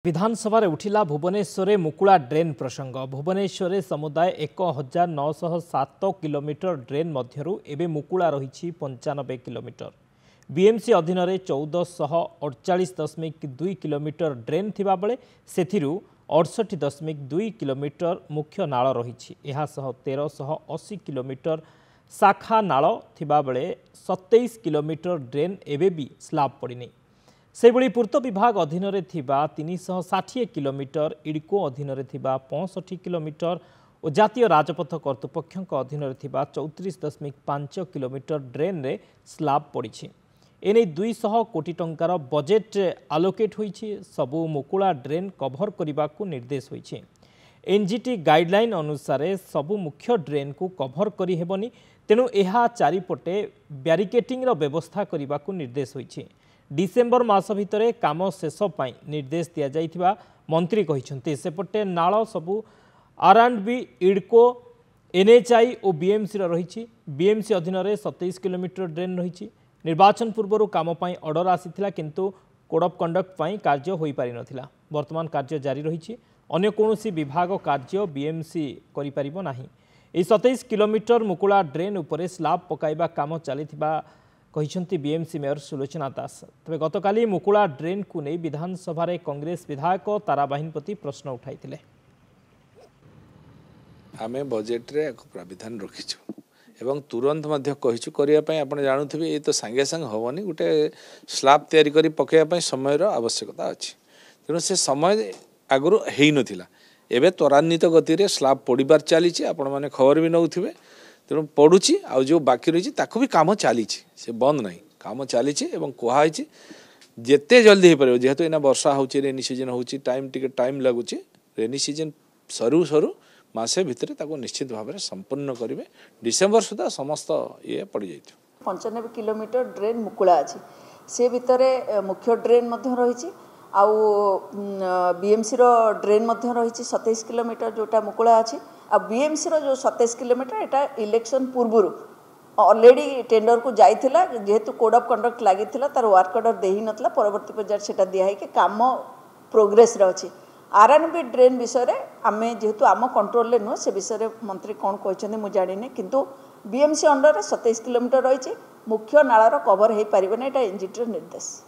विधानसभा उठिला Bhubaneswar मुकुला drain प्रसंग। भुवनेश्वर समुदाय 1907 kilometre drain मध्यरु एबे मुकुला रही 95 किलोमीटर। बीएमसी अधीन 1448.2 किलोमीटर ड्रेन थिबा बेले सेथिरु 68.2 किलोमीटर मुख्य नाळ रही। एहा सह 1380 किलोमीटर शाखा नाळ थिबा बेले 27 किलोमीटर ड्रेन एबे भी स्लाब पड़िनी। सेबड़ी पूर्त विभाग अधीन 360 किलोमीटर, इडको अधीन 65 किलोमीटर और जातीय राजपथ कर्तृपक्ष अधीन 34.5 किलोमीटर ड्रेन रे स्लाब पड़ी। एने 200 कोटी टंकार बजेट आलोकेट होईछि। सबु मुकुला ड्रेन कभर करने को निर्देश होईछि। एनजीटी गाइडलाइन अनुसार सबु मुख्य ड्रेन को कभर करि हेबनी, तेणु एहा चारिपटे ब्यारिकेटिंग रो व्यवस्था करने को निर्देश होईछि। डिसेम्बर मास भितर काम शेष पाई निर्देश दिया जाइथिबा मंत्री कहिसंते। सेपटे नाळ सबु आरएंडबी, इडको, एनएचआई और बीएमसी रही। बीएमसी अधीन 27 किलोमीटर ड्रेन रही। निर्वाचन पूर्व काम पाई ऑर्डर आसीथिला, किंतु कोड ऑफ कंडक्ट पाई कार्य होई पारि नथिला। वर्तमान कार्य जारी रही। अन्य कोनोसी विभाग कार्य बीएमसी करि परिबो नाही। ए 27 किलोमीटर मुकुला ड्रेन उपरे स्लाब पकाइबा काम चलिथिबा कहिसंती बीएमसी मेयर सुलोचना दास। तबे गतकाली मुकुला ड्रेन को नहीं विधानसभा कांग्रेस विधायक ताराबाहिनपति प्रश्न उठाइथिले। आमे बजेट रे एक प्राविधान रखिछु एवं तुरंत मध्य कहिछु करिया पय। आपण जानुथिबे ए तो संगे संग होवनी, गुटे स्लैब तयारी करी पकेया पय समय रो आवश्यकता अछि। तेणु से समय आगुरु हेइ नथिला, एबे त्वरान्वित गति रे स्लैब पडिबार चलीछि। आपण माने खबर भी नउथिबे। तेणु पड़ुची आ जो बाकी रही ताकू भी काम चली, से बंद नहीं, काम चली कहुई जिते जल्दी हो पार। जेहेतु एना वर्षा हो, रेनी सीजन हो, टाइम लगुच। रेनी सीजन सरू सरू मसे भितर निश्चित भाव में संपूर्ण करेंगे। डिसेम्बर सुधा समस्त ये पड़ जाए। 95 किलोमीटर ड्रेन मुकुला अच्छी, से भितर मुख्य ड्रेन रही आउ बीएमसी रो ड्रेन रही 27 किलोमीटर जोटा मुकुला अच्छी। आ बीएमसी रो जो 27 किलोमीटर एटा इलेक्शन पूर्व ऑलरेडी टेंडर को जाइथिला। जेहेतु कोड ऑफ कंडक्ट लगी तार वर्क ऑर्डर दे ही नतला, परवर्ती पर्यायर सेटा दिया है कि काम प्रोग्रेस रे अछि। आरएनबी ड्रेन विषय रे आमे जेहेतु आम कंट्रोल ले नु, से विषय रे मंत्री कोन कहछन मु जानिने, किंतु बीएमसी अंडर 27 किलोमीटर रही। मुख्य नाळार कवर हे परिबने, एटा एनजीटी निर्देश।